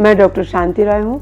मैं डॉक्टर शांति राय हूँ।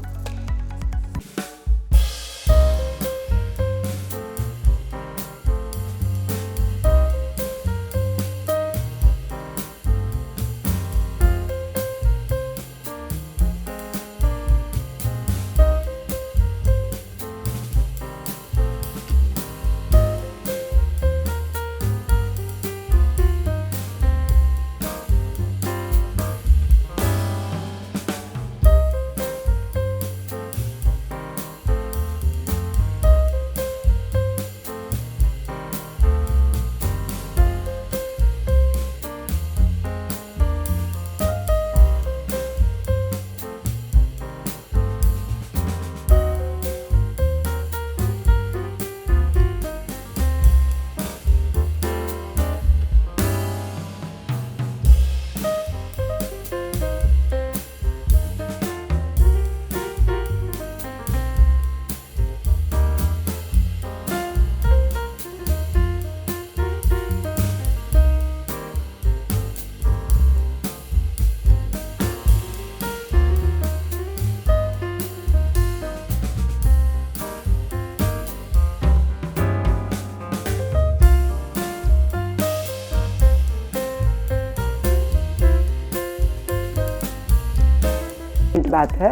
बात है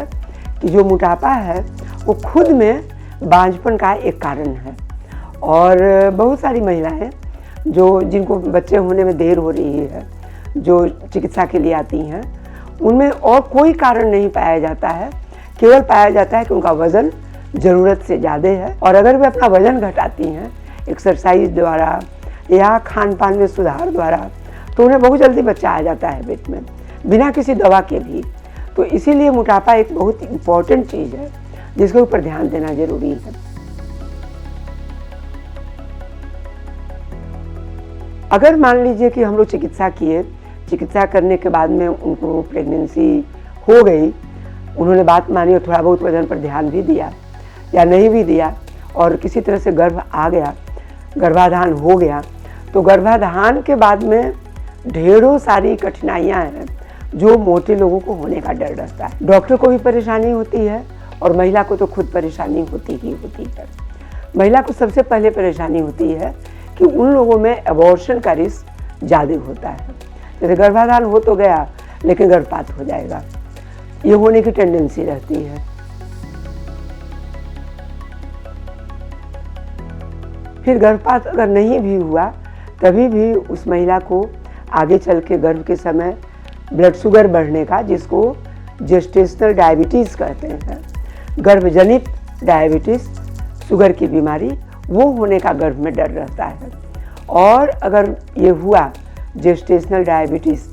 कि जो मोटापा है वो खुद में बांझपन का एक कारण है। और बहुत सारी महिलाएं जिनको बच्चे होने में देर हो रही है, जो चिकित्सा के लिए आती हैं, उनमें और कोई कारण नहीं पाया जाता है, केवल पाया जाता है कि उनका वज़न ज़रूरत से ज़्यादा है। और अगर वे अपना वज़न घटाती हैं एक्सरसाइज द्वारा या खान पान में सुधार द्वारा, तो उन्हें बहुत जल्दी बच्चा आ जाता है पेट में, बिना किसी दवा के भी। तो इसीलिए मोटापा एक बहुत इम्पॉर्टेंट चीज़ है जिसके ऊपर ध्यान देना जरूरी है। अगर मान लीजिए कि हम लोग चिकित्सा किए, चिकित्सा करने के बाद में उनको प्रेगनेंसी हो गई, उन्होंने बात मानी और थोड़ा बहुत वजन पर ध्यान भी दिया या नहीं भी दिया, और किसी तरह से गर्भ आ गया, गर्भाधान हो गया, तो गर्भाधान के बाद में ढेरों सारी कठिनाइयाँ हैं जो मोटे लोगों को होने का डर रहता है। डॉक्टर को भी परेशानी होती है और महिला को तो खुद परेशानी होती ही होती है। महिला को सबसे पहले परेशानी होती है कि उन लोगों में एबॉर्शन का रिस्क ज़्यादा होता है। जैसे गर्भाधान हो तो गया लेकिन गर्भपात हो जाएगा, ये होने की टेंडेंसी रहती है। फिर गर्भपात अगर नहीं भी हुआ तभी भी उस महिला को आगे चल के गर्भ के समय ब्लड शुगर बढ़ने का, जिसको जेस्टेशनल डायबिटीज़ कहते हैं, गर्भजनित डायबिटीज़, शुगर की बीमारी, वो होने का गर्भ में डर रहता है। और अगर ये हुआ जेस्टेशनल डायबिटीज़,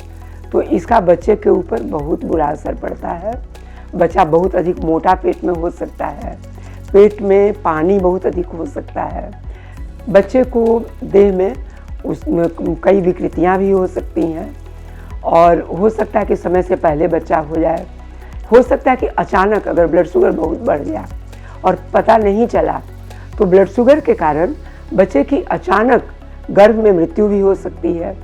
तो इसका बच्चे के ऊपर बहुत बुरा असर पड़ता है। बच्चा बहुत अधिक मोटा पेट में हो सकता है, पेट में पानी बहुत अधिक हो सकता है, बच्चे को देह में उसमें कई विकृतियाँ भी हो सकती हैं, और हो सकता है कि समय से पहले बच्चा हो जाए। हो सकता है कि अचानक अगर ब्लड शुगर बहुत बढ़ गया और पता नहीं चला, तो ब्लड शुगर के कारण बच्चे की अचानक गर्भ में मृत्यु भी हो सकती है।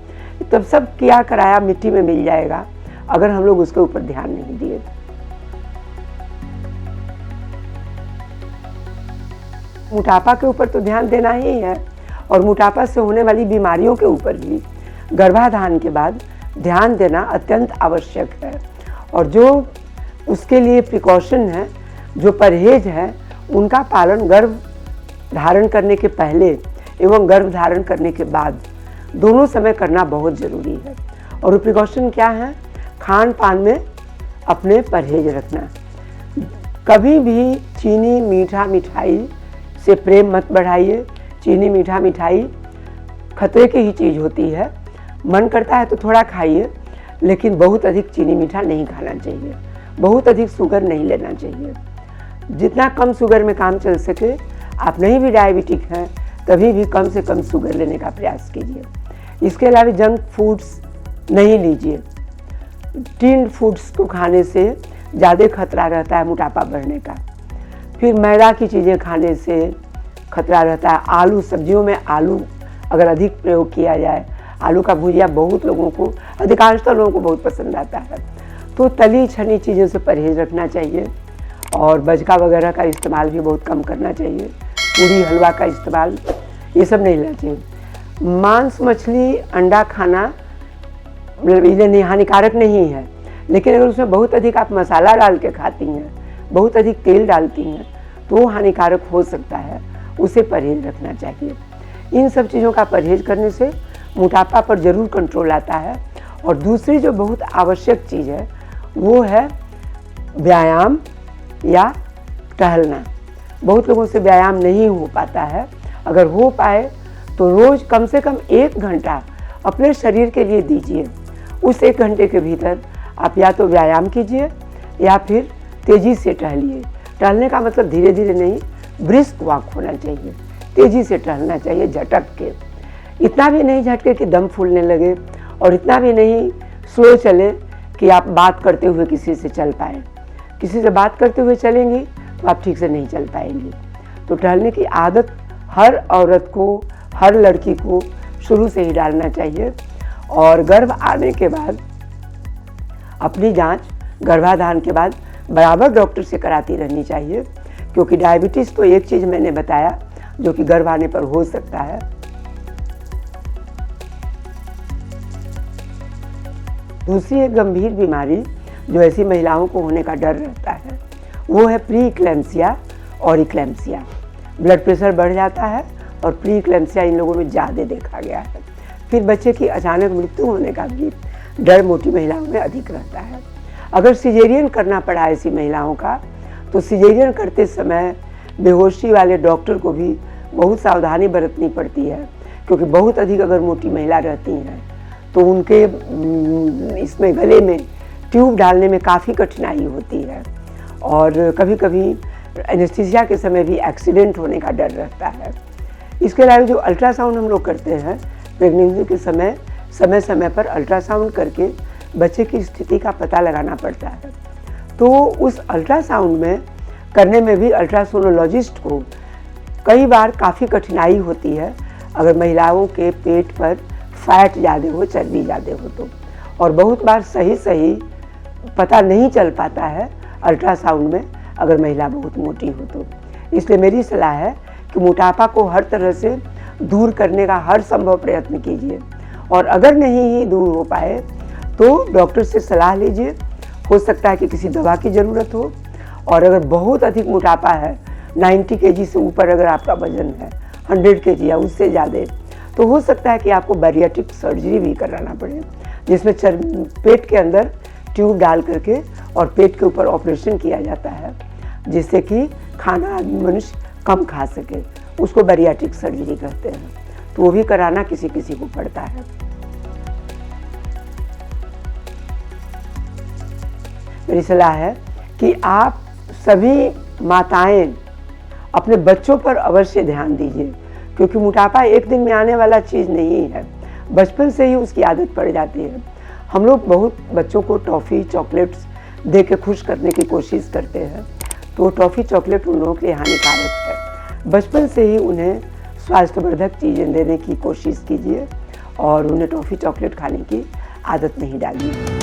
तब सब किया कराया मिट्टी में मिल जाएगा अगर हम लोग उसके ऊपर ध्यान नहीं दिए। मोटापा के ऊपर तो ध्यान देना ही है, और मोटापा से होने वाली बीमारियों के ऊपर भी गर्भाधान के बाद ध्यान देना अत्यंत आवश्यक है। और जो उसके लिए प्रिकॉशन है, जो परहेज है, उनका पालन गर्भ धारण करने के पहले एवं गर्भ धारण करने के बाद दोनों समय करना बहुत ज़रूरी है। और वो प्रिकॉशन क्या है? खान पान में अपने परहेज रखना। कभी भी चीनी मीठा मिठाई से प्रेम मत बढ़ाइए। चीनी मीठा मिठाई खतरे की ही चीज़ होती है। मन करता है तो थोड़ा खाइए, लेकिन बहुत अधिक चीनी मीठा नहीं खाना चाहिए, बहुत अधिक शुगर नहीं लेना चाहिए। जितना कम शुगर में काम चल सके, आप नहीं भी डायबिटिक हैं तभी भी कम से कम शुगर लेने का प्रयास कीजिए। इसके अलावा जंक फूड्स नहीं लीजिए। टिन्ड फूड्स को खाने से ज़्यादा खतरा रहता है मोटापा बढ़ने का। फिर मैदा की चीज़ें खाने से खतरा रहता है। आलू, सब्जियों में आलू अगर अधिक प्रयोग किया जाए, आलू का भुजिया बहुत लोगों को, अधिकांशतः लोगों को बहुत पसंद आता है, तो तली छनी चीज़ों से परहेज़ रखना चाहिए और बजका वगैरह का इस्तेमाल भी बहुत कम करना चाहिए। पूरी हलवा का इस्तेमाल ये सब नहीं लेना चाहिए। मांस मछली अंडा खाना मतलब ये नहीं हानिकारक नहीं है, लेकिन अगर उसमें बहुत अधिक आप मसाला डाल के खाती हैं, बहुत अधिक तेल डालती हैं, तो वो हानिकारक हो सकता है, उसे परहेज़ रखना चाहिए। इन सब चीज़ों का परहेज़ करने से मोटापा पर ज़रूर कंट्रोल आता है। और दूसरी जो बहुत आवश्यक चीज़ है वो है व्यायाम या टहलना। बहुत लोगों से व्यायाम नहीं हो पाता है। अगर हो पाए तो रोज़ कम से कम 1 घंटा अपने शरीर के लिए दीजिए। उस 1 घंटे के भीतर आप या तो व्यायाम कीजिए या फिर तेज़ी से टहलिए। टहलने का मतलब धीरे धीरे नहीं, ब्रिस्क वॉक होना चाहिए, तेज़ी से टहलना चाहिए, झटक के। इतना भी नहीं झटके कि दम फूलने लगे और इतना भी नहीं स्लो चले कि आप बात करते हुए किसी से चल पाए। किसी से बात करते हुए चलेंगी तो आप ठीक से नहीं चल पाएंगी। तो टहलने की आदत हर औरत को, हर लड़की को शुरू से ही डालना चाहिए। और गर्भ आने के बाद अपनी जांच गर्भाधान के बाद बराबर डॉक्टर से कराती रहनी चाहिए, क्योंकि डायबिटीज़ तो एक चीज़ मैंने बताया जो कि गर्भ आने पर हो सकता है। दूसरी एक गंभीर बीमारी जो ऐसी महिलाओं को होने का डर रहता है वो है प्री इक्लेम्सिया और इक्लेम्सिया। ब्लड प्रेशर बढ़ जाता है और प्री इक्लेम्सिया इन लोगों में ज़्यादा देखा गया है। फिर बच्चे की अचानक मृत्यु होने का भी डर मोटी महिलाओं में अधिक रहता है। अगर सिजेरियन करना पड़ा ऐसी महिलाओं का, तो सिजेरियन करते समय बेहोशी वाले डॉक्टर को भी बहुत सावधानी बरतनी पड़ती है, क्योंकि बहुत अधिक अगर मोटी महिला रहती हैं तो उनके इसमें गले में ट्यूब डालने में काफ़ी कठिनाई होती है। और कभी कभी एनेस्थीसिया के समय भी एक्सीडेंट होने का डर रहता है। इसके अलावा जो अल्ट्रासाउंड हम लोग करते हैं प्रेगनेंसी के समय समय पर अल्ट्रासाउंड करके बच्चे की स्थिति का पता लगाना पड़ता है। तो उस अल्ट्रासाउंड में करने में भी अल्ट्रासोनोलॉजिस्ट को कई बार काफ़ी कठिनाई होती है अगर महिलाओं के पेट पर फैट ज़्यादा हो, चर्बी ज़्यादा हो तो। और बहुत बार सही पता नहीं चल पाता है अल्ट्रासाउंड में अगर महिला बहुत मोटी हो तो। इसलिए मेरी सलाह है कि मोटापा को हर तरह से दूर करने का हर संभव प्रयत्न कीजिए। और अगर नहीं ही दूर हो पाए तो डॉक्टर से सलाह लीजिए। हो सकता है कि किसी दवा की ज़रूरत हो। और अगर बहुत अधिक मोटापा है, 90 kg से ऊपर अगर आपका वजन है, 100 kg या उससे ज़्यादा, तो हो सकता है कि आपको बैरिएट्रिक सर्जरी भी कराना पड़े, जिसमें पेट के अंदर ट्यूब डाल करके और पेट के ऊपर ऑपरेशन किया जाता है, जिससे कि खाना मनुष्य कम खा सके। उसको बैरिएट्रिक सर्जरी कहते हैं। तो वो भी कराना किसी किसी को पड़ता है। मेरी सलाह है कि आप सभी माताएं अपने बच्चों पर अवश्य ध्यान दीजिए, क्योंकि मोटापा एक दिन में आने वाला चीज़ नहीं है। बचपन से ही उसकी आदत पड़ जाती है। हम लोग बहुत बच्चों को टॉफ़ी चॉकलेट्स दे के खुश करने की कोशिश करते हैं, तो टॉफ़ी चॉकलेट उन लोगों के लिए हानिकारक है। बचपन से ही उन्हें स्वास्थ्यवर्धक चीज़ें देने की कोशिश कीजिए और उन्हें टॉफ़ी चॉकलेट खाने की आदत नहीं डालिए।